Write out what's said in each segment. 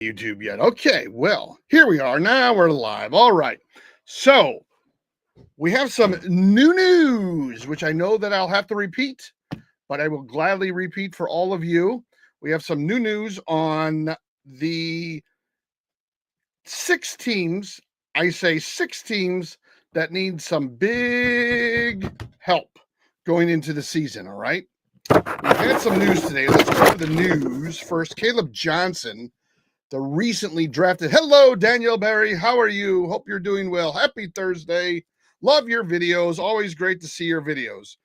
YouTube yet. Okay, well, here we are. Now we're live. All right. So we have some new news, which I know that I'll have to repeat, but I will gladly repeat for all of you. We have some new news on the 6 teams. I say 6 teams that need some big help going into the season. All right. We've had some news today. Let's go over the news first. Caleb Johnson, the recently drafted. Hello, Daniel Barry. How are you? Hope you're doing well. Happy Thursday. Love your videos. Always great to see your videos.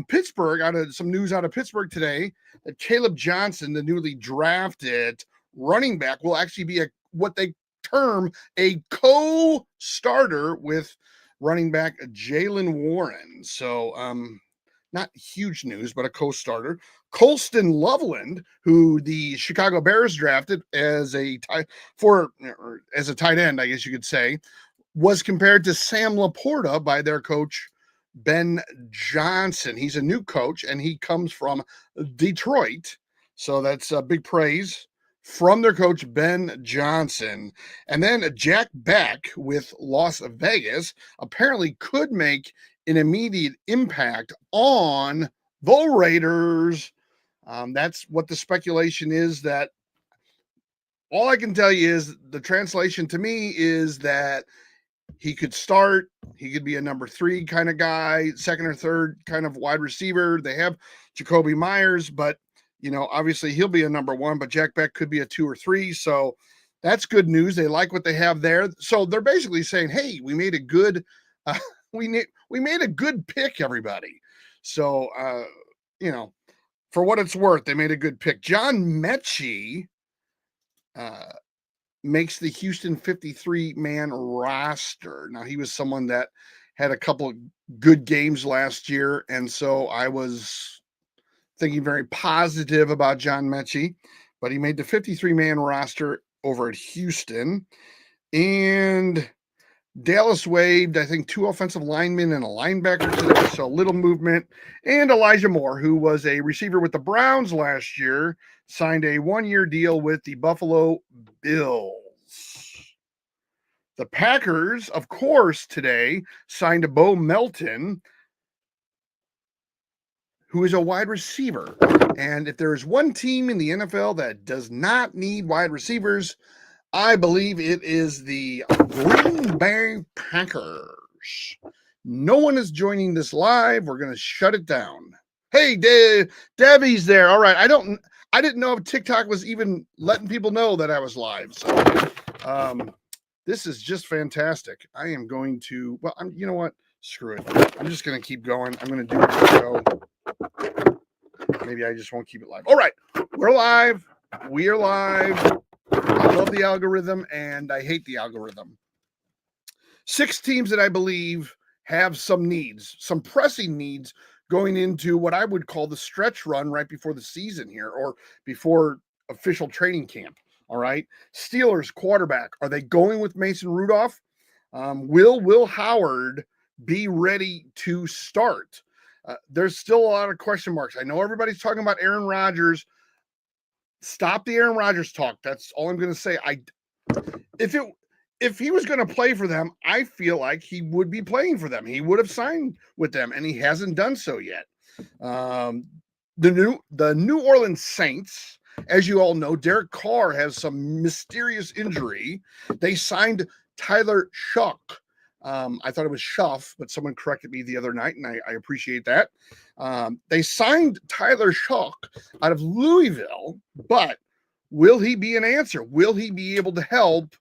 Pittsburgh, some news out of Pittsburgh today that Caleb Johnson, the newly drafted running back, will actually be what they term a co-starter with running back Jaylen Warren. So, not huge news, but a co-starter. Colston Loveland, who the Chicago Bears drafted as a tight end, I guess you could say, was compared to Sam Laporta by their coach Ben Johnson. He's a new coach, and he comes from Detroit, so that's a big praise from their coach Ben Johnson. And then Jack Beck with Las Vegas apparently could make an immediate impact on the Raiders. That's what the speculation is. That all I can tell you is the translation to me is that he could start. He could be a number 3 kind of guy, second or third kind of wide receiver. They have Jacoby Myers, but obviously he'll be a number 1, but Jack Beck could be a 2 or 3. So that's good news. They like what they have there. So they're basically saying, hey, we made a good we made a good pick, everybody. So, for what it's worth, they made a good pick. John Mechie makes the Houston 53-man roster. Now, he was someone that had a couple of good games last year, and so I was thinking very positive about John Mechie, but he made the 53-man roster over at Houston. And Dallas waived, I think, 2 offensive linemen and a linebacker today, so a little movement. And Elijah Moore, who was a receiver with the Browns last year, signed a 1-year deal with the Buffalo Bills. The Packers, of course, today signed Bo Melton, who is a wide receiver. And if there is one team in the NFL that does not need wide receivers, I believe it is the Green Bay Packers. No one is joining this live. We're going to shut it down. Hey, Debbie's there. All right. I didn't know if TikTok was even letting people know that I was live. So, this is just fantastic. I am going to, you know what? Screw it. I'm just going to keep going. I'm going to do the show. Maybe I just won't keep it live. All right. We're live. We are live. I love the algorithm, and I hate the algorithm. 6 teams that I believe have some needs, some pressing needs going into what I would call the stretch run right before the season here, or before official training camp. All right. Steelers quarterback. Are they going with Mason Rudolph? Will Howard be ready to start? There's still a lot of question marks. I know everybody's talking about Aaron Rodgers. Stop the Aaron Rodgers talk. That's all I'm going to say. If he was going to play for them, I feel like he would be playing for them. He would have signed with them, and he hasn't done so yet. The New Orleans Saints, as you all know, Derek Carr has some mysterious injury. They signed Tyler Shough. I thought it was Schuff, but someone corrected me the other night, and I appreciate that. They signed Tyler Shough out of Louisville, but will he be an answer? Will he be able to help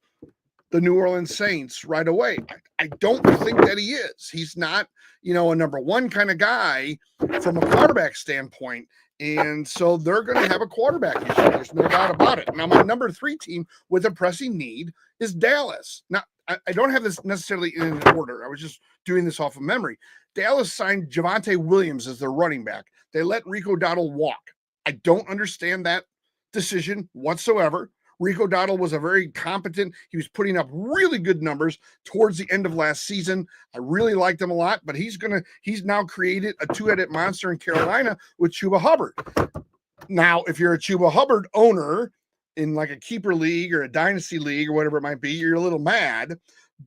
the New Orleans Saints right away? I don't think that he is. He's not, a number 1 kind of guy from a quarterback standpoint. And so they're going to have a quarterback issue. There's no doubt about it. Now, my number 3 team with a pressing need is Dallas. Now, I don't have this necessarily in order. I was just doing this off of memory. Dallas signed Javonte Williams as their running back. They let Rico Dowdle walk. I don't understand that decision whatsoever. Rico Dowdle was a very competent. He was putting up really good numbers towards the end of last season. I really liked him a lot, but he's now created a 2-headed monster in Carolina with Chuba Hubbard. Now, if you're a Chuba Hubbard owner, in like a keeper league or a dynasty league or whatever it might be, you're a little mad.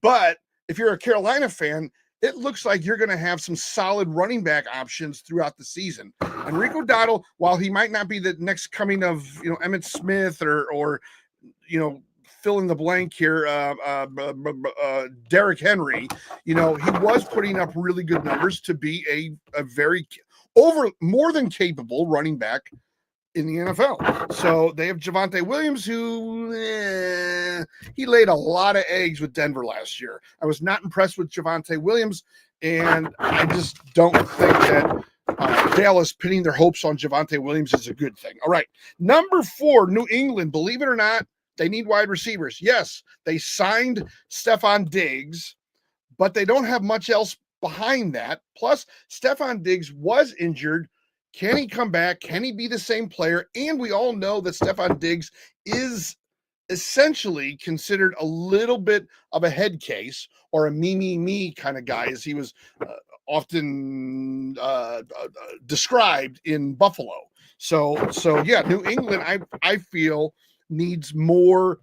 But if you're a Carolina fan, it looks like you're going to have some solid running back options throughout the season. And Rico Dowdle, while he might not be the next coming of, Emmitt Smith or fill in the blank here, Derrick Henry, he was putting up really good numbers to be a very more than capable running back in the NFL. So they have Javonte Williams, who he laid a lot of eggs with Denver last year. I was not impressed with Javonte Williams, and I just don't think that Dallas pinning their hopes on Javonte Williams is a good thing. All right, number 4, New England. Believe it or not, they need wide receivers. Yes, they signed Stefon Diggs, but they don't have much else behind that. Plus, Stefon Diggs was injured. Can he come back? Can he be the same player? And we all know that Stefon Diggs is essentially considered a little bit of a head case or a me kind of guy, as he was often described in Buffalo. So yeah, New England, I feel needs more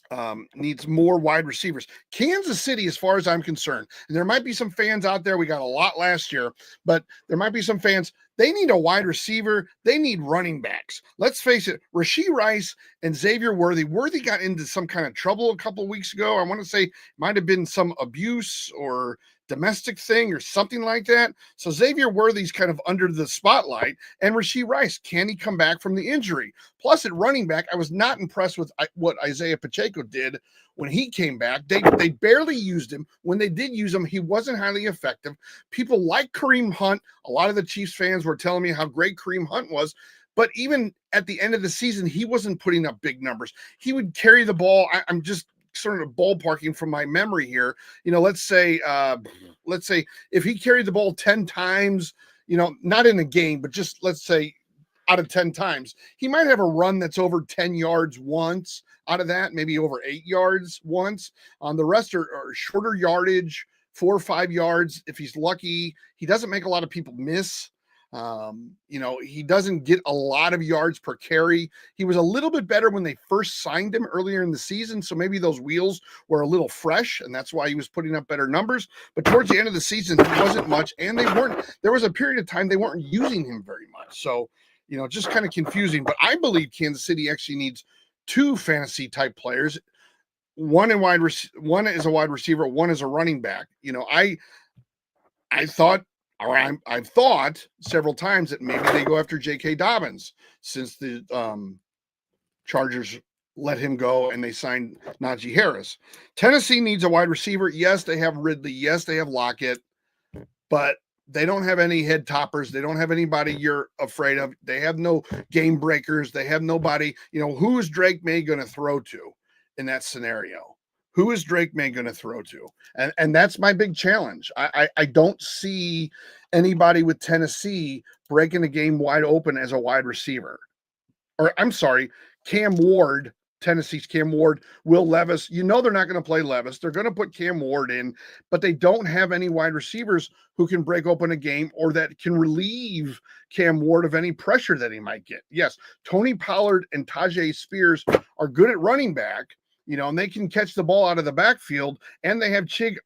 wide receivers. Kansas City, as far as I'm concerned, and there might be some fans out there, we got a lot last year, but there might be some fans, they need a wide receiver. They need running backs. Let's face it, Rashee Rice and Xavier Worthy. Worthy got into some kind of trouble a couple of weeks ago. I want to say it might have been some abuse or domestic thing or something like that. So Xavier Worthy's kind of under the spotlight. And Rashee Rice, can he come back from the injury? Plus, at running back, I was not impressed with what Isaiah Pacheco did when he came back. They barely used him. When they did use him, he wasn't highly effective. People like Kareem Hunt. A lot of the Chiefs fans were telling me how great Kareem Hunt was. But even at the end of the season, he wasn't putting up big numbers. He would carry the ball. I'm just sort of ballparking from my memory here. Let's say if he carried the ball 10 times, not in a game, but just let's say out of 10 times, he might have a run that's over 10 yards once out of that, maybe over 8 yards once. On the rest are shorter yardage, 4 or 5 yards. If he's lucky, he doesn't make a lot of people miss. He doesn't get a lot of yards per carry. He was a little bit better when they first signed him earlier in the season. So maybe those wheels were a little fresh and that's why he was putting up better numbers. But towards the end of the season, he wasn't much. And there was a period of time they weren't using him very much. So, just kind of confusing. But I believe Kansas City actually needs 2 fantasy type players. One is a wide receiver. One is a running back. I've thought several times that maybe they go after J.K. Dobbins since the Chargers let him go and they signed Najee Harris. Tennessee needs a wide receiver. Yes, they have Ridley. Yes, they have Lockett, but they don't have any head toppers. They don't have anybody you're afraid of. They have no game breakers. They have nobody. Who is Drake May going to throw to in that scenario? Who is Drake May going to throw to? And that's my big challenge. I don't see anybody with Tennessee breaking the game wide open as a wide receiver. Or I'm sorry, Cam Ward, Tennessee's Cam Ward, Will Levis. They're not going to play Levis. They're going to put Cam Ward in, but they don't have any wide receivers who can break open a game or that can relieve Cam Ward of any pressure that he might get. Yes, Tony Pollard and Tajay Spears are good at running back, and they can catch the ball out of the backfield, and they have Chig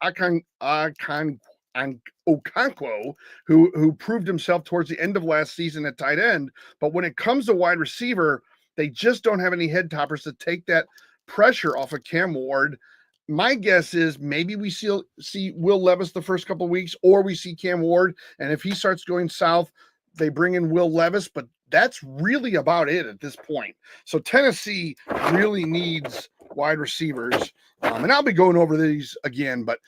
Okonkwo, who proved himself towards the end of last season at tight end. But when it comes to wide receiver, they just don't have any head toppers to take that pressure off of Cam Ward. My guess is maybe we see Will Levis the first couple of weeks, or we see Cam Ward, and if he starts going south, they bring in Will Levis, but that's really about it at this point. So Tennessee really needs wide receivers, and I'll be going over these again, but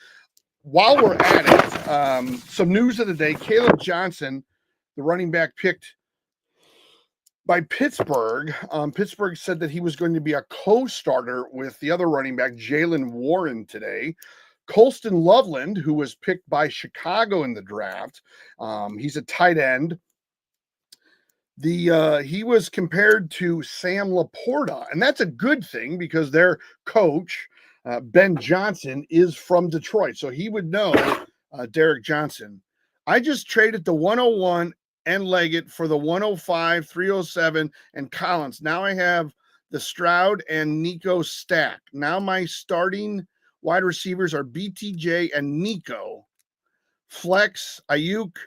while we're at it, some news of the day. Caleb Johnson, the running back picked by Pittsburgh. Pittsburgh said that he was going to be a co-starter with the other running back, Jaylen Warren, today. Colston Loveland, who was picked by Chicago in the draft, he's a tight end. He was compared to Sam Laporta, and that's a good thing because their coach, Ben Johnson, is from Detroit, so he would know Derek Johnson. I just traded the 101 and Leggett for the 105, 307, and Collins. Now I have the Stroud and Nico stack. Now my starting wide receivers are BTJ and Nico. Flex, Ayuk,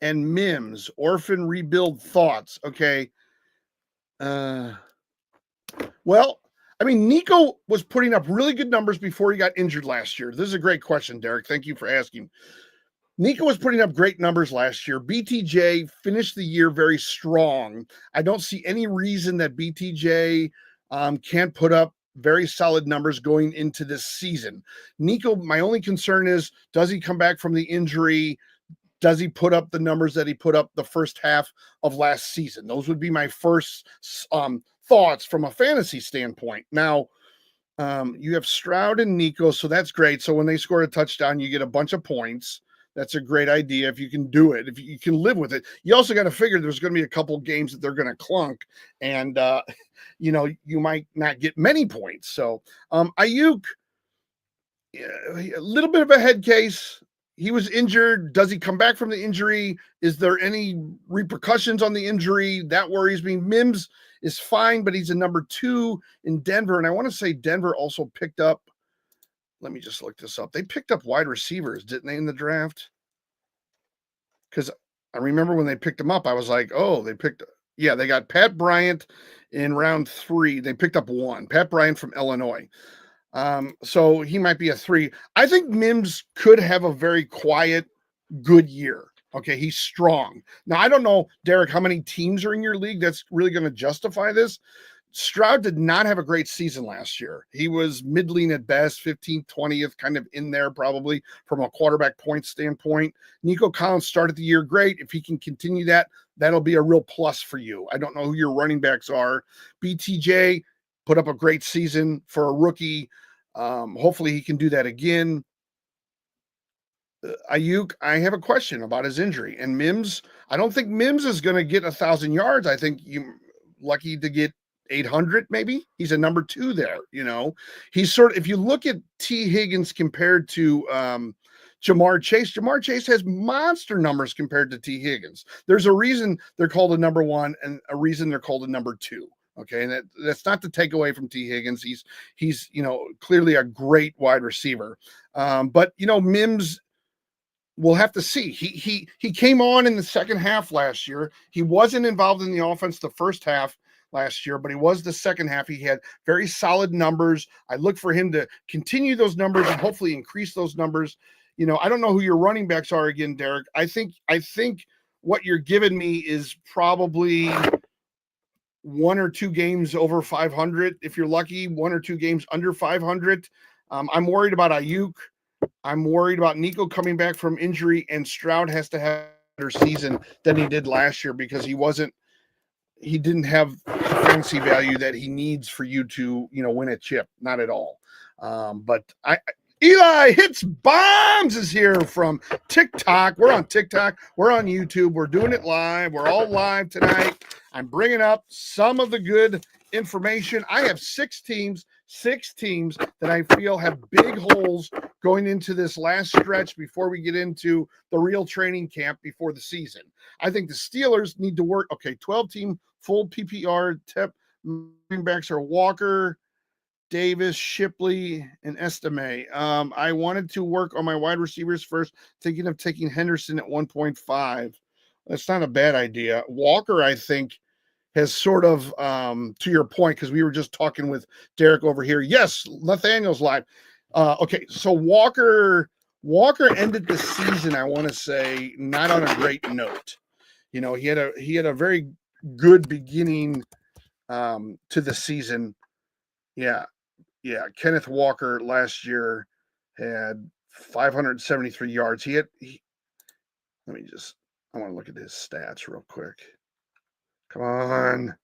and Mims. Orphan rebuild thoughts. Okay. Well, I mean, Nico was putting up really good numbers before he got injured last year. This is a great question, Derek. Thank you for asking. Nico was putting up great numbers last year. BTJ finished the year very strong. I don't see any reason that BTJ can't put up very solid numbers going into this season. Nico, my only concern is, does he come back from the injury? Does he put up the numbers that he put up the first half of last season? Those would be my first thoughts from a fantasy standpoint. Now, you have Stroud and Nico, so that's great. So when they score a touchdown, you get a bunch of points. That's a great idea if you can do it, if you can live with it. You also got to figure there's going to be a couple games that they're going to clunk, and you might not get many points. So Ayuk, a little bit of a head case. He was injured. Does he come back from the injury? Is there any repercussions on the injury? That worries me. Mims is fine, but he's a number 2 in Denver. And I want to say Denver also picked up, let me just look this up. They picked up wide receivers, didn't they, in the draft? Because I remember when they picked them up, I was like, oh, they got Pat Bryant in round 3. They picked up 1, Pat Bryant from Illinois. So he might be a 3. I think Mims could have a very quiet, good year. Okay, he's strong. Now, I don't know, Derek, how many teams are in your league that's really going to justify this. Stroud did not have a great season last year. He was middling at best, 15th, 20th, kind of in there probably from a quarterback point standpoint. Nico Collins started the year great. If he can continue that, that'll be a real plus for you. I don't know who your running backs are. BTJ put up a great season for a rookie. Hopefully he can do that again. Ayuk, I have a question about his injury. And Mims, I don't think Mims is going to get 1,000 yards. I think you're lucky to get 800 maybe. He's a number 2 there. He's sort of, if you look at T. Higgins compared to Jamar Chase has monster numbers compared to T. Higgins. There's a reason they're called a number 1 and a reason they're called a number 2. Okay, and that's not to take away from T. Higgins. He's clearly a great wide receiver. But Mims, we'll have to see. He came on in the second half last year. He wasn't involved in the offense the first half last year, but he was the second half. He had very solid numbers. I look for him to continue those numbers and hopefully increase those numbers. I don't know who your running backs are again, Derek. I think what you're giving me is probably 1 or 2 games over 500. If you're lucky, 1 or 2 games under 500. I'm worried about Ayuk. I'm worried about Nico coming back from injury, and Stroud has to have a better season than he did last year because he didn't have fantasy value that he needs for you to, win a chip. Not at all. But Eli Hits Bombs is here from TikTok. We're on TikTok. We're on YouTube. We're doing it live. We're all live tonight. I'm bringing up some of the good information. I have 6 teams that I feel have big holes going into this last stretch before we get into the real training camp before the season. I think the Steelers need to work. Okay, 12-team full PPR. Running backs are Walker, Davis, Shipley, and Estime. I wanted to work on my wide receivers first, thinking of taking Henderson at 1.5. That's not a bad idea. Walker, I think, has sort of, to your point, because we were just talking with Derek over here. Yes, Nathaniel's live. Okay, so Walker ended the season, I want to say, not on a great note. He had a very good beginning to the season. Yeah. Kenneth Walker last year had 573 yards. I want to look at his stats real quick. Come on.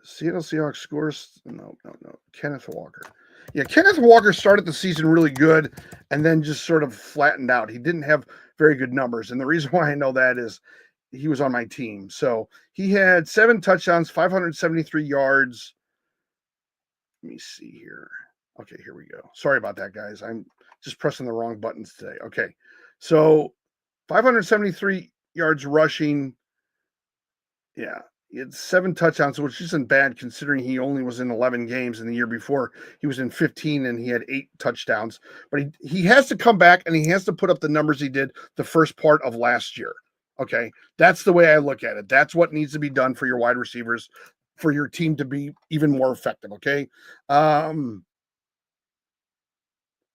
Seattle Seahawks scores. No. Kenneth Walker. Yeah, Kenneth Walker started the season really good and then just sort of flattened out. He didn't have very good numbers. And the reason why I know that is he was on my team. So he had 7 touchdowns, 573 yards. Let me see here. Okay, here we go. Sorry about that, guys. I'm just pressing the wrong buttons today. Okay, so 573 yards rushing. Yeah, He had 7 touchdowns, which isn't bad considering he only was in 11 games, and the year before he was in 15 and he had 8 touchdowns. But he has to come back and he has to put up the numbers he did the first part of last year. Okay. That's the way I look at it. That's what needs to be done for your wide receivers, for your team to be even more effective. Okay.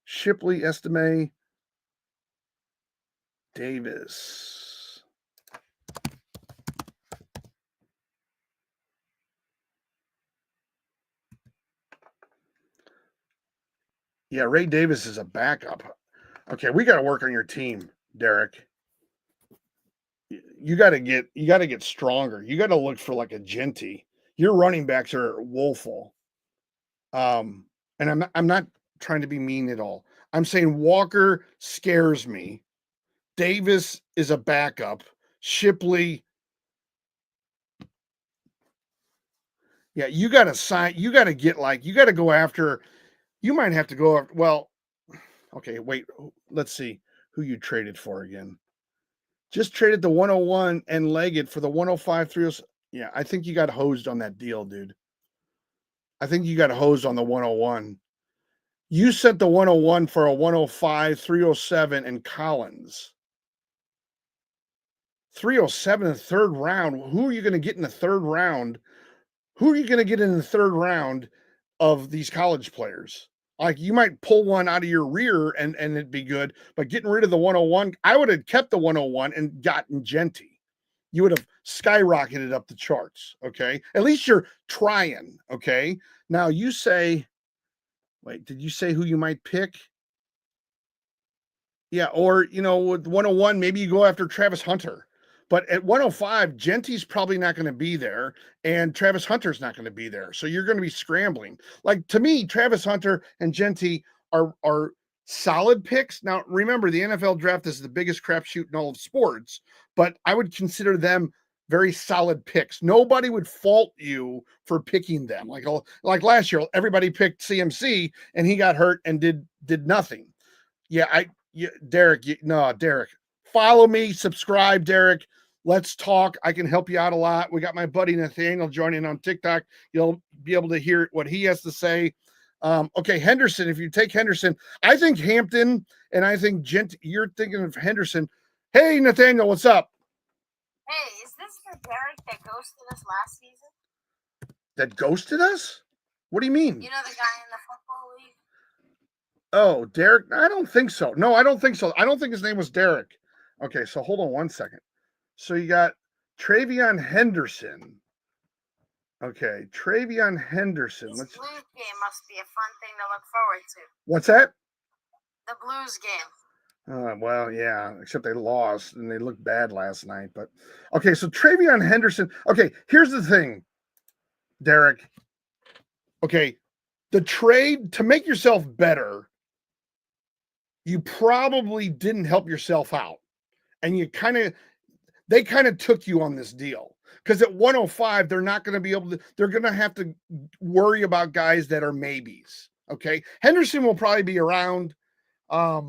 Shipley, Estime, Davis. Yeah, Ray Davis is a backup. Okay, we got to work on your team, Derek. You got to get stronger. You got to look for like a Genty. Your running backs are woeful. And I'm not trying to be mean at all. I'm saying Walker scares me. Davis is a backup. Shipley. Yeah, you got to sign. You got to get like, you got to go after. You might have to go after. Well, okay, wait. Let's see who you traded for again. Just traded the 101 and Leggett for the 105 307. Yeah, I think you got hosed on that deal, dude. I think you got hosed on the 101. You sent the 101 for a 105 307 and Collins. 307 in the third round. Who are you going to get in the third round? Who are you going to get in the third round of these college players? Like, you might pull one out of your rear and it'd be good, but getting rid of the 101, I would have kept the 101 and gotten Genty. You would have skyrocketed up the charts. Okay. At least you're trying. Okay. Now you say, wait, did you say who you might pick? Yeah. Or, with 101, maybe you go after Travis Hunter. But at 105, Genty's probably not going to be there, and Travis Hunter's not going to be there. So you're going to be scrambling. Like, to me, Travis Hunter and Genty are solid picks. Now, remember, the NFL draft is the biggest crapshoot in all of sports, but I would consider them very solid picks. Nobody would fault you for picking them. Like last year, everybody picked CMC, and he got hurt and did nothing. Derek, Derek. Follow me, subscribe, Derek. Let's talk. I can help you out a lot. We got my buddy Nathaniel joining on TikTok. You'll be able to hear what he has to say. Okay, Henderson. If you take Henderson, I think Hampton and I think you're thinking of Henderson. Hey, Nathaniel, what's up? Hey, is this the Derek that ghosted us last season? That ghosted us? What do you mean? You know the guy in the football league? Oh, Derek? I don't think so. No, I don't think so. I don't think his name was Derek. Okay, so hold on one second. So you got TreVeyon Henderson. Okay, TreVeyon Henderson. This Blues game must be a fun thing to look forward to. What's that? The Blues game. Well, yeah, except they lost and they looked bad last night. But okay, so TreVeyon Henderson. Okay, here's the thing, Derek. Okay, the trade to make yourself better, you probably didn't help yourself out. And they kind of took you on this deal because at 105, they're not going to be able to, they're going to have to worry about guys that are maybes. Okay. Henderson will probably be around. I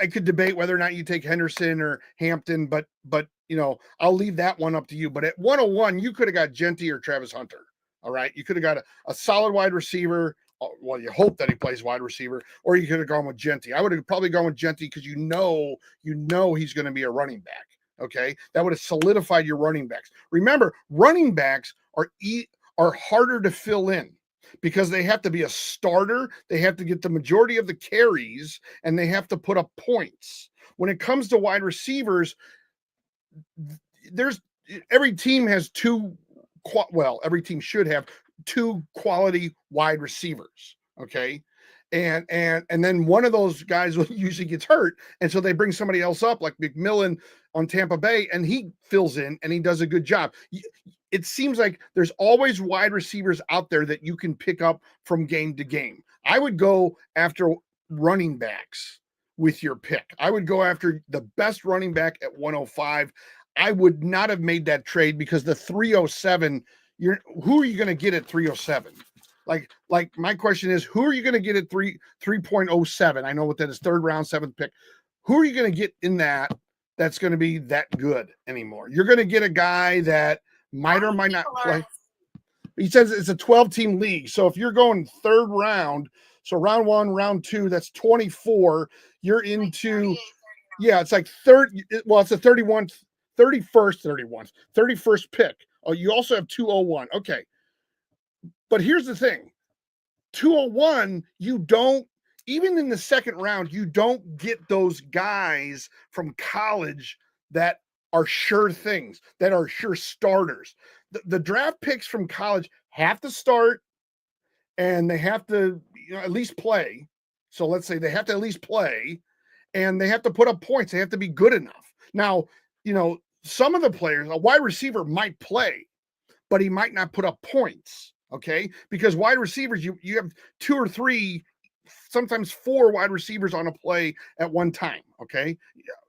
could debate whether or not you take Henderson or Hampton, but I'll leave that one up to you. But at 101, you could have got Genty or Travis Hunter. All right. You could have got a solid wide receiver. Well, you hope that he plays wide receiver, or you could have gone with Genty. I would have probably gone with Genty because you know he's going to be a running back. Okay, that would have solidified your running backs. Remember, running backs are harder to fill in because they have to be a starter. They have to get the majority of the carries, and they have to put up points. When it comes to wide receivers, every team has every team should have 2 quality wide receivers. Okay. And then one of those guys usually gets hurt. And so they bring somebody else up like McMillan on Tampa Bay, and he fills in and he does a good job. It seems like there's always wide receivers out there that you can pick up from game to game. I would go after running backs with your pick. I would go after the best running back at 105. I would not have made that trade because the 307, who are you going to get at 307? Like my question is, who are you going to get at 3.07? I know what that is, 3rd round, 7th pick. Who are you going to get in that's going to be that good anymore? You're going to get a guy that might or might not People play. are- He says it's a 12-team league. So if you're going third round, so round 1, round 2, that's 24. You're like into 38, 39. yeah, it's like well, it's a 31st pick. Oh, you also have 201. Okay. But here's the thing. 201, you don't, even in the second round, you don't get those guys from college that are sure things, that are sure starters. The draft picks from college have to start and they have to, at least play. So let's say they have to at least play and they have to put up points. They have to be good enough. Now, some of the players, a wide receiver might play, but he might not put up points. Okay. Because wide receivers, you have 2 or 3, sometimes 4 wide receivers on a play at one time. Okay.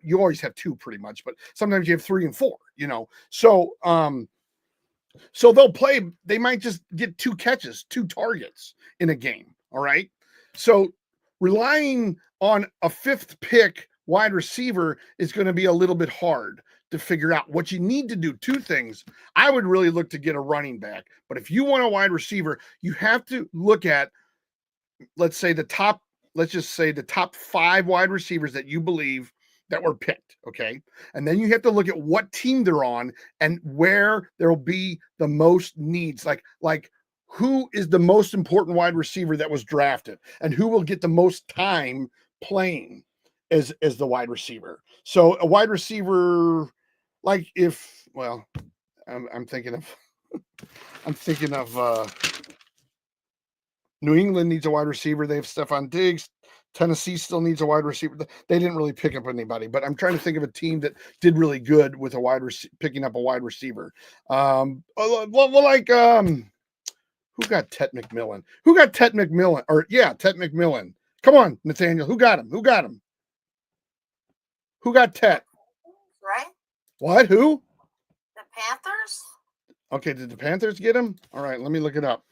You always have 2 pretty much, but sometimes you have 3 and 4, So they'll play, they might just get 2 catches, 2 targets in a game. All right. So relying on a 5th pick wide receiver is going to be a little bit hard to figure out. What you need to do, 2 things. I would really look to get a running back, but if you want a wide receiver, you have to look at, let's just say the top 5 wide receivers that you believe that were picked. Okay. And then you have to look at what team they're on and where there'll be the most needs. Like who is the most important wide receiver that was drafted and who will get the most time playing as the wide receiver. So a wide receiver, like I'm thinking of New England needs a wide receiver. They have Stephon Diggs. Tennessee still needs a wide receiver. They didn't really pick up anybody, but I'm trying to think of a team that did really good with picking up a wide receiver. Who got Ted McMillan? Ted McMillan. Come on, Nathaniel. Who got him? Who got Ted? Right? What? Who? The Panthers? Okay, did the Panthers get him? All right, let me look it up.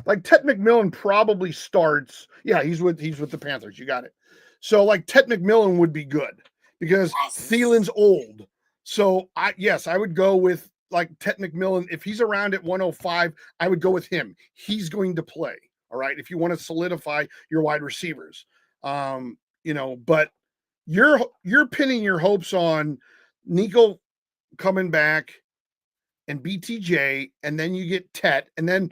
Like Ted McMillan probably starts. Yeah, he's with the Panthers. You got it. So like Ted McMillan would be good because Thielen's old. So I would go with like Ted McMillan. If he's around at 105, I would go with him. He's going to play. All right. If you want to solidify your wide receivers, but you're pinning your hopes on Nico coming back and BTJ, and then you get Tet, and then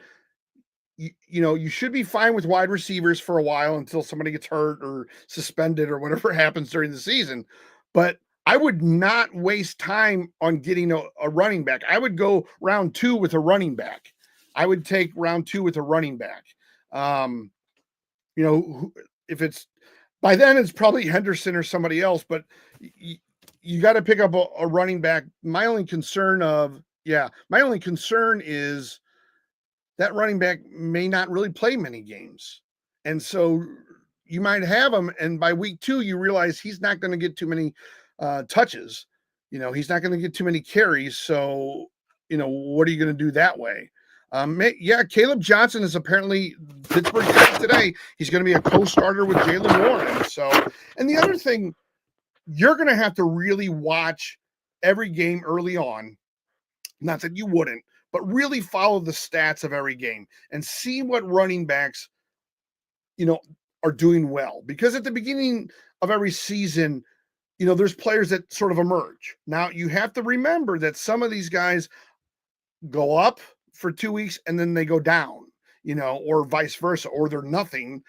you should be fine with wide receivers for a while until somebody gets hurt or suspended or whatever happens during the season. But I would not waste time on getting a running back. I would go round 2 with a running back. I would take round 2 with a running back. If it's by then, it's probably Henderson or somebody else, but you got to pick up a running back. My only concern is that running back may not really play many games. And so you might have him, and by week 2, you realize he's not going to get too many touches. He's not going to get too many carries. So, what are you going to do that way? Caleb Johnson is apparently Pittsburgh today. He's going to be a co-starter with Jaylen Warren. So, and the other thing, you're going to have to really watch every game early on. Not that you wouldn't, but really follow the stats of every game and see what running backs, are doing well. Because at the beginning of every season, there's players that sort of emerge. Now, you have to remember that some of these guys go up for 2 weeks and then they go down, or vice versa, or they're nothing.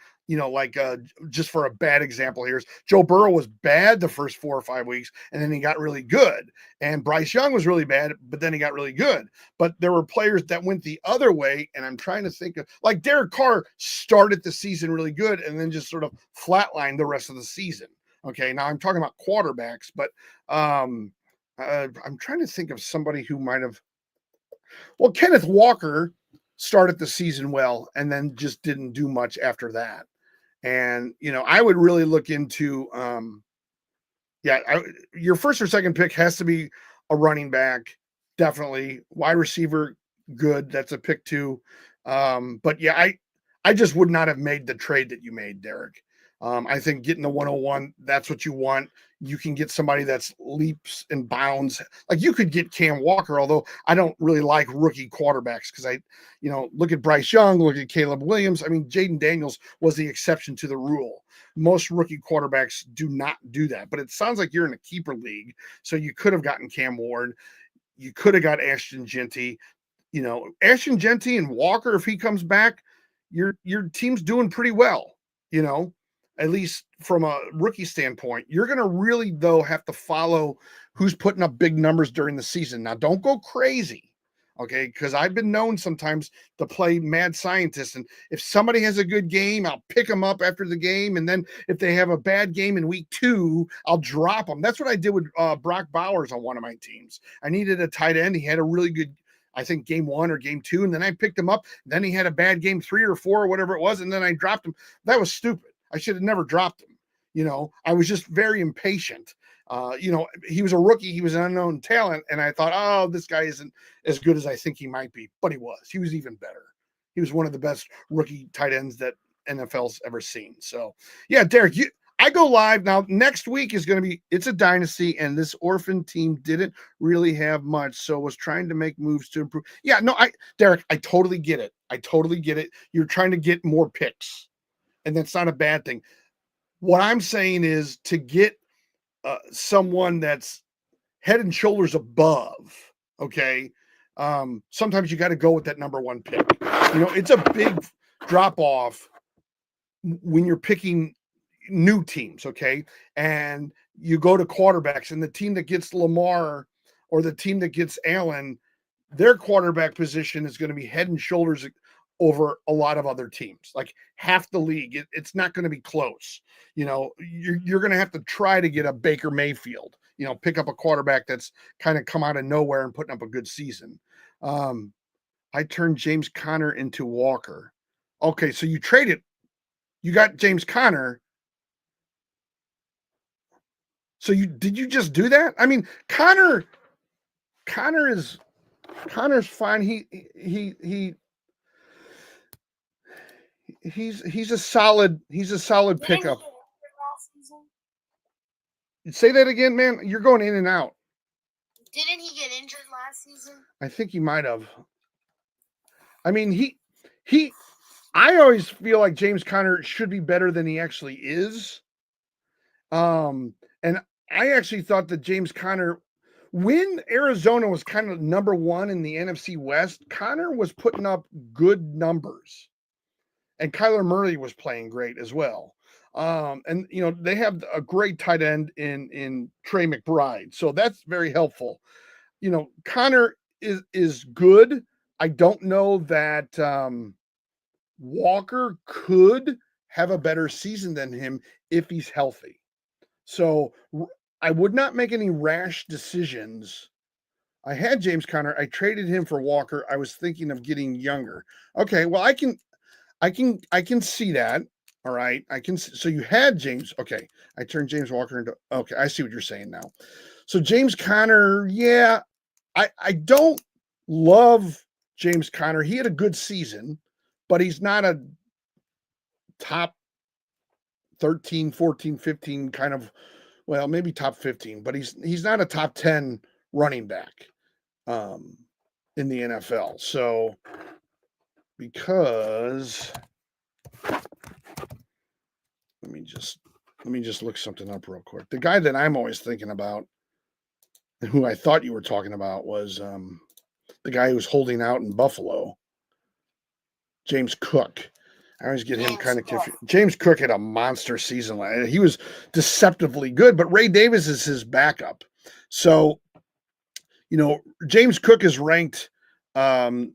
Just for a bad example here, Joe Burrow was bad the first 4 or 5 weeks, and then he got really good. And Bryce Young was really bad, but then he got really good. But there were players that went the other way, and I'm trying to think of, like Derek Carr started the season really good and then just sort of flatlined the rest of the season. Okay, now I'm talking about quarterbacks, but I'm trying to think of somebody who might have. Well, Kenneth Walker started the season well and then just didn't do much after that. And, I would really look into, your first or second pick has to be a running back. Definitely. Wide receiver, good. That's a pick 2. But yeah, I just would not have made the trade that you made, Derek. I think getting the 101, that's what you want. you can get somebody that's leaps and bounds. Like you could get Cam Walker, although I don't really like rookie quarterbacks because look at Bryce Young, look at Caleb Williams. I mean, Jaden Daniels was the exception to the rule. Most rookie quarterbacks do not do that, but it sounds like you're in a keeper league. So you could have gotten Cam Ward. You could have got Ashton Jeanty. Ashton Jeanty and Walker, if he comes back, your team's doing pretty well, at least from a rookie standpoint. You're going to really, though, have to follow who's putting up big numbers during the season. Now, don't go crazy, okay? Because I've been known sometimes to play mad scientist. And if somebody has a good game, I'll pick them up after the game. And then if they have a bad game in week 2, I'll drop them. That's what I did with Brock Bowers on one of my teams. I needed a tight end. He had a really good, I think, game 1 or game 2. And then I picked him up. Then he had a bad game 3 or 4 or whatever it was. And then I dropped him. That was stupid. I should have never dropped him. I was just very impatient. He was a rookie. He was an unknown talent. And I thought, oh, this guy isn't as good as I think he might be. But he was. He was even better. He was one of the best rookie tight ends that NFL's ever seen. So, yeah, Derek, I go live. Now, next week is going to be, it's a dynasty, and this orphan team didn't really have much, so was trying to make moves to improve. Yeah, no, Derek, I totally get it. You're trying to get more picks. And that's not a bad thing. What I'm saying is to get someone that's head and shoulders above, okay? Sometimes you got to go with that number 1 pick. It's a big drop off when you're picking new teams, okay? And you go to quarterbacks, and the team that gets Lamar or the team that gets Allen, their quarterback position is going to be head and shoulders over a lot of other teams, like half the league. It's not going to be close. You're going to have to try to get a Baker Mayfield, pick up a quarterback that's kind of come out of nowhere and putting up a good season. I turned James Conner into Walker. Okay, so you got James Conner. So did you just do that? I mean, Conner's fine. He's a solid pickup. Say that again, man. You're going in and out. Didn't he get injured last season? I think he might have. I mean, I always feel like James Conner should be better than he actually is. And I actually thought that James Conner, when Arizona was kind of number 1 in the NFC West, Conner was putting up good numbers. And Kyler Murray was playing great as well. And they have a great tight end in Trey McBride. So that's very helpful. Conner is good. I don't know that Walker could have a better season than him if he's healthy. So I would not make any rash decisions. I had James Conner. I traded him for Walker. I was thinking of getting younger. Okay, well, I can see that. All right. So you had James. Okay. I turned James Walker into, okay. I see what you're saying now. So James Conner. Yeah. I don't love James Conner. He had a good season, but he's not a top 13, 14, 15 kind of, well, maybe top 15, but he's not a top 10 running back in the NFL. So because let me just look something up real quick. The guy that I'm always thinking about and who I thought you were talking about was the guy who was holding out in Buffalo, James Cook. I always get him kind of confused. James Cook had a monster season. He was deceptively good, but Ray Davis is his backup. So, James Cook is ranked, as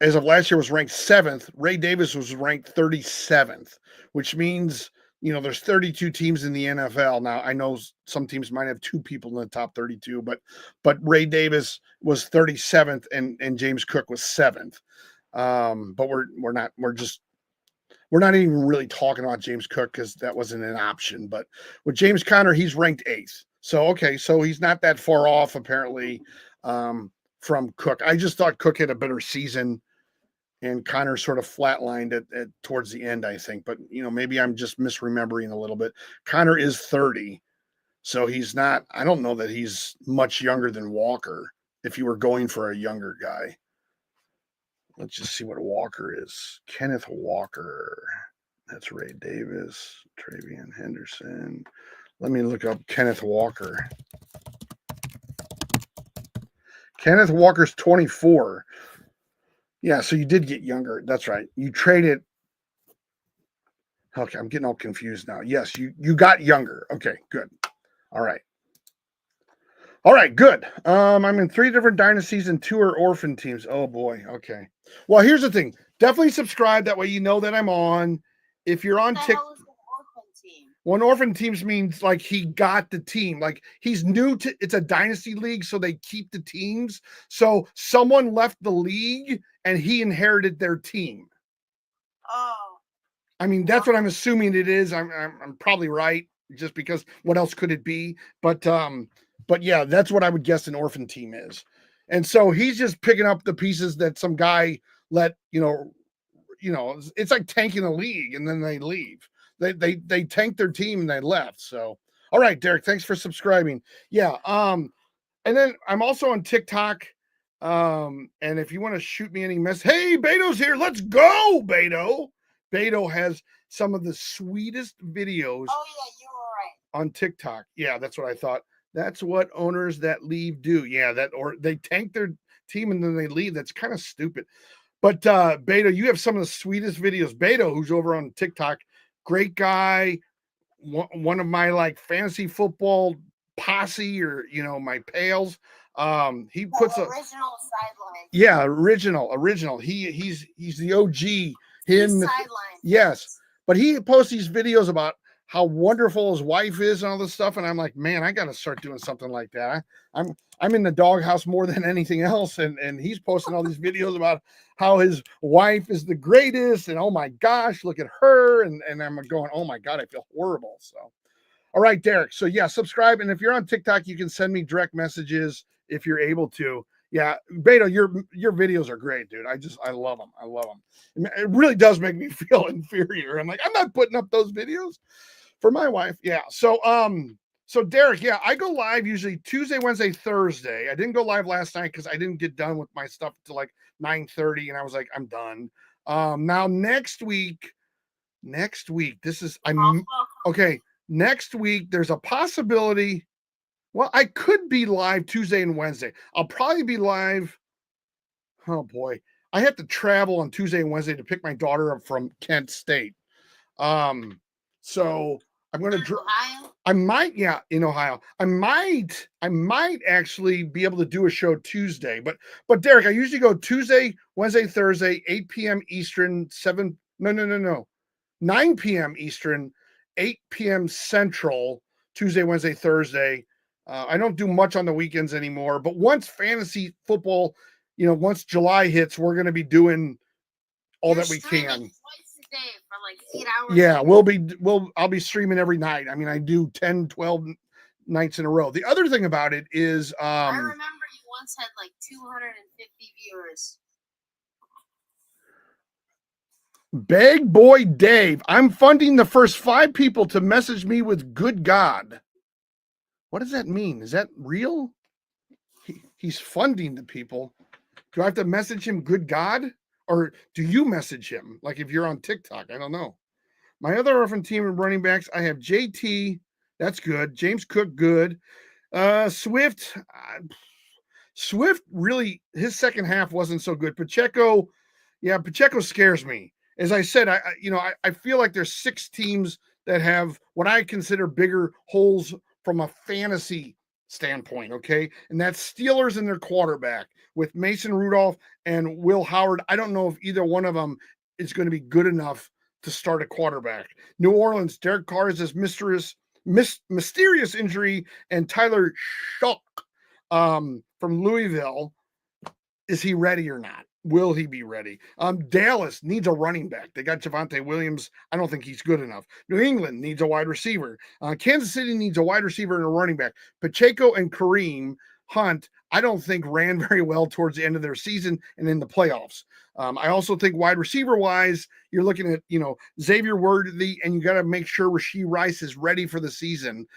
of last year, was ranked 7th. Ray Davis was ranked 37th, which means, there's 32 teams in the NFL. Now, I know some teams might have 2 people in the top 32, but Ray Davis was 37th and James Cook was 7th. But we're not even really talking about James Cook because that wasn't an option. But with James Conner, he's ranked 8th. So, okay, so he's not that far off, apparently, from Cook. I just thought Cook had a better season, and Conner sort of flatlined at towards the end, I think. But, maybe I'm just misremembering a little bit. Conner is 30. So he's not, I don't know that he's much younger than Walker if you were going for a younger guy. Let's just see what Walker is. Kenneth Walker. That's Ray Davis, Travian Henderson. Let me look up Kenneth Walker. Kenneth Walker's 24. Yeah, so you did get younger. That's right. You traded. Okay, I'm getting all confused now. Yes, you got younger. Okay, good. All right. All right, good. I'm in 3 different dynasties and 2 are orphan teams. Oh boy. Okay. Well, here's the thing. Definitely subscribe. That way you know that I'm on. If you're on TikTok. One orphan teams means like he got the team. Like he's new to it's a dynasty league, so they keep the teams. So someone left the league and he inherited their team. Oh. I mean, that's what I'm assuming it is. I'm probably right, just because what else could it be? But yeah, that's what I would guess an orphan team is. And so he's just picking up the pieces that some guy let, it's like tanking a league and then they leave. They tanked their team and they left. So, all right, Derek, thanks for subscribing. Yeah. And then I'm also on TikTok. And if you want to shoot me any message, hey, Beto's here. Let's go, Beto. Beto has some of the sweetest videos. Oh yeah, you were right. On TikTok. Yeah, that's what I thought. That's what owners that leave do. Yeah, or they tank their team and then they leave. That's kind of stupid. But Beto, you have some of the sweetest videos. Beto, who's over on TikTok, great guy, one of my like fantasy football posse or my pals. He puts a original sideline. Yeah, original. He's the OG. Him, yes, but he posts these videos about how wonderful his wife is and all this stuff, and I'm like, man, I got to start doing something like that. I'm in the doghouse more than anything else, and he's posting all these videos about how his wife is the greatest, and oh my gosh, look at her, and I'm going, oh my god, I feel horrible. So, all right, Derek. So yeah, subscribe, and if you're on TikTok, you can send me direct messages if you're able to. Yeah, Beto, your videos are great, dude. I love them. I love them. It really does make me feel inferior. I'm like, I'm not putting up those videos for my wife. Yeah. So Derek, yeah, I go live usually Tuesday, Wednesday, Thursday. I didn't go live last night because I didn't get done with my stuff till like 9:30, and I was like, I'm done. Now next week, this is okay. Next week, there's a possibility. Well, I could be live Tuesday and Wednesday. I'll probably be live. Oh boy, I have to travel on Tuesday and Wednesday to pick my daughter up from Kent State. So I'm going to. I might, yeah, in Ohio. I might actually be able to do a show Tuesday, but Derek, I usually go Tuesday, Wednesday, Thursday, 8 p.m. Eastern, 9 p.m. Eastern, 8 p.m. Central, Tuesday, Wednesday, Thursday. I don't do much on the weekends anymore, but once fantasy football, once July hits, we're going to be doing all that we can. Twice a day for like 8 hours. Yeah, I'll be streaming every night. I mean, I do 10, 12 nights in a row. The other thing about it is, I remember you once had like 250 viewers. Big Boy Dave, I'm funding the first 5 people to message me with good God. What does that mean? Is that real? He's funding the people. Do I have to message him good God? Or do you message him? Like if you're on TikTok, I don't know. My other orphan team of running backs, I have JT. That's good. James Cook, good. Swift really, his second half wasn't so good. Pacheco scares me. As I said, I feel like there's 6 teams that have what I consider bigger holes from a fantasy standpoint, okay? And that's Steelers and their quarterback with Mason Rudolph and Will Howard. I don't know if either one of them is going to be good enough to start a quarterback. New Orleans, Derek Carr is this mysterious injury, and Tyler Shough from Louisville. Is he ready or not? Will he be ready? Dallas needs a running back. They got Javonte Williams. I don't think he's good enough. New England needs a wide receiver. Kansas City needs a wide receiver and a running back. Pacheco and Kareem Hunt, I don't think ran very well towards the end of their season and in the playoffs. I also think wide receiver wise, you're looking at, Xavier Worthy, and you got to make sure Rashee Rice is ready for the season.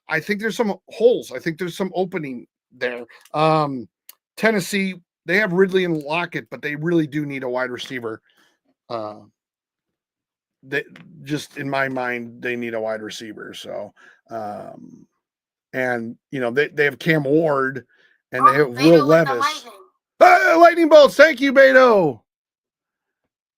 I think there's some holes. I think there's some opening there. Tennessee, they have Ridley and Lockett, but they really do need a wide receiver. They just in my mind, they need a wide receiver. So, and they have Cam Ward and they have Will Levis. Lightning bolts. Thank you, Beto.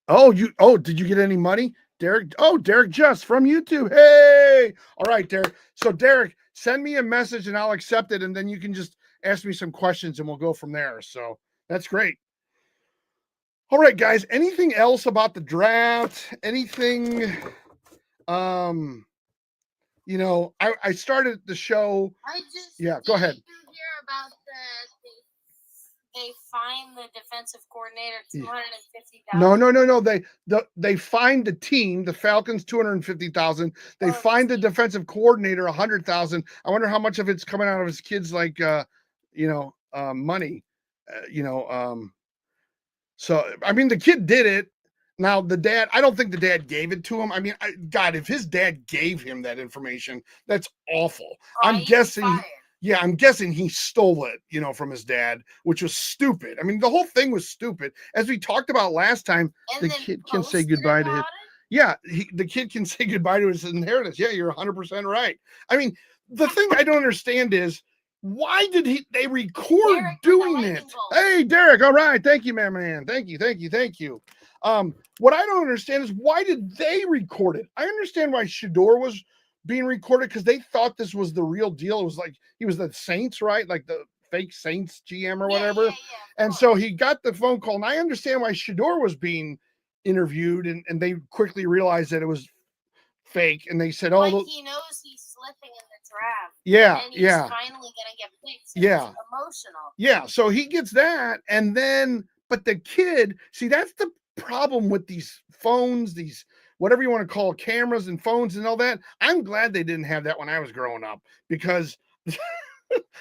Did you get any money? Derek? Oh, Derek Just from YouTube. Hey. All right, Derek. So Derek, send me a message and I'll accept it. And then you can just ask me some questions and we'll go from there. So that's great. All right, guys. Anything else about the draft? Anything? I started the show. Go ahead. Hear about they fined the defensive coordinator $250,000. No. They fined the team, the Falcons, $250,000. They fined the defensive coordinator $100,000. I wonder how much of it's coming out of his kids, like money. So I mean, the kid did it. Now the dad, I don't think the dad gave it to him. I mean, God, if his dad gave him that information, that's awful. I'm guessing he stole it, from his dad, which was stupid. I mean, the whole thing was stupid. As we talked about last time, the kid can say goodbye to him. Yeah, the kid can say goodbye to his inheritance. Yeah, you're 100% right. I mean, the thing I don't understand is, why did they record Derek doing it? Hey, Derek. All right. Thank you, man. Thank you. What I don't understand is, why did they record it? I understand why Shador was being recorded, because they thought this was the real deal. It was like he was the Saints, right? Like the fake Saints GM or whatever. Yeah, and so he got the phone call, and I understand why Shador was being interviewed, and they quickly realized that it was fake, and they said, he knows he's slipping in the draft. Yeah, and he's finally gonna get picked. So it's emotional. Yeah, so he gets that, and then, but the kid, see, that's the problem with these phones, these whatever you want to call cameras and phones and all that. I'm glad they didn't have that when I was growing up, because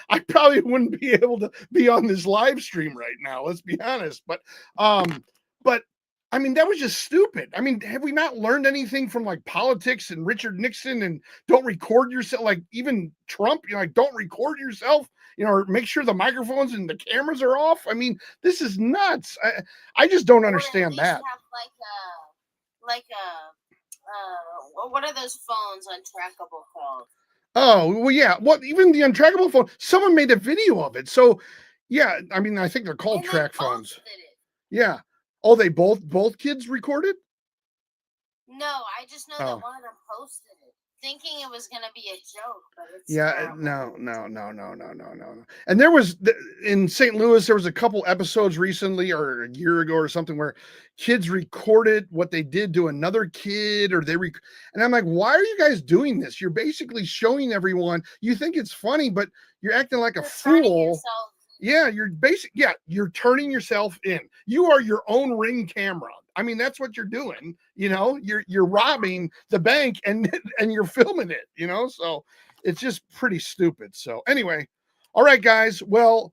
I probably wouldn't be able to be on this live stream right now. Let's be honest. But I mean, that was just stupid. I mean, have we not learned anything from like politics and Richard Nixon and don't record yourself? Like even Trump, don't record yourself, or make sure the microphones and the cameras are off. I mean, this is nuts. I just don't understand that. Have what are those phones untrackable called? Oh, well, yeah. Well, even the untrackable phone, someone made a video of it. So, yeah, I mean, I think they're called track phones. Yeah. Oh, they both kids recorded? No, I just know that one of them posted it, thinking it was going to be a joke, but it's no. And there was, in St. Louis, there was a couple episodes recently or a year ago or something where kids recorded what they did to another kid, or and I'm like, why are you guys doing this? You're basically showing everyone, you think it's funny, but you're acting like a fool. Yeah, you're turning yourself in. You are your own Ring camera. I mean, that's what you're doing. You're robbing the bank and you're filming it, so it's just pretty stupid. So anyway, all right, guys. Well,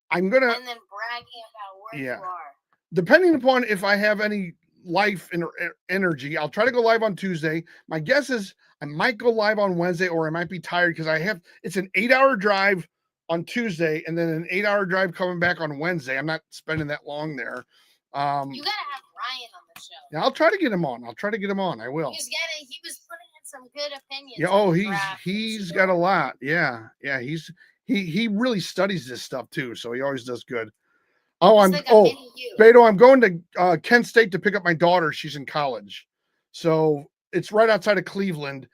I'm going to. And then bragging about where you are. Depending upon if I have any life and energy, I'll try to go live on Tuesday. My guess is I might go live on Wednesday, or I might be tired because it's an 8-hour drive on Tuesday and then an 8-hour drive coming back on Wednesday. I'm not spending that long there. You gotta have Ryan on the show. Yeah, I'll try to get him on. I will. He was putting in some good opinions. Yeah. He's got a lot. Yeah. He really studies this stuff too. So he always does good. Beto, I'm going to Kent State to pick up my daughter. She's in college. So it's right outside of Cleveland.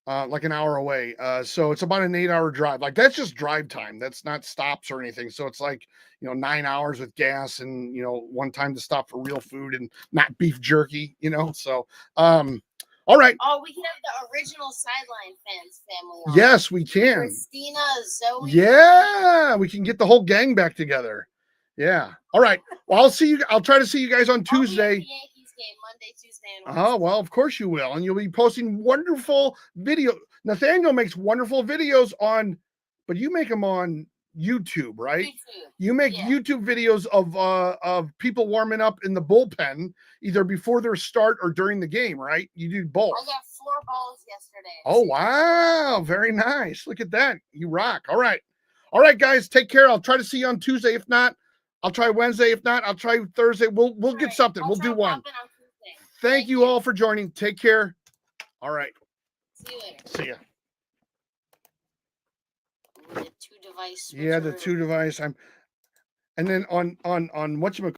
Like an hour away. So it's about an 8-hour drive. Like that's just drive time. That's not stops or anything. So it's like, 9 hours with gas and, one time to stop for real food and not beef jerky, so, all right. Oh, we can have the original Sideline Fans family on. Yes, we can. Christina, Zoe. Yeah, we can get the whole gang back together. Yeah. All right. Well, I'll try to see you guys on Tuesday. Yankees game Monday, Tuesday, and Wednesday. Oh, well, of course you will. And you'll be posting wonderful video. Nathaniel makes wonderful videos but you make them on YouTube, right? YouTube. You make Yeah. YouTube videos of people warming up in the bullpen, either before their start or during the game, right? You do both. I got 4 balls yesterday. Oh wow, very nice. Look at that. You rock. All right. All right, guys, take care. I'll try to see you on Tuesday. If not, I'll try Wednesday. If not, I'll try Thursday. We'll get right. something. I'll We'll try do one. popping on Tuesday. Thank you all for joining. Take care. All right. See you later. See ya. The 2-device. Yeah, the switcheroo. 2-device. And then on whatchamacallit,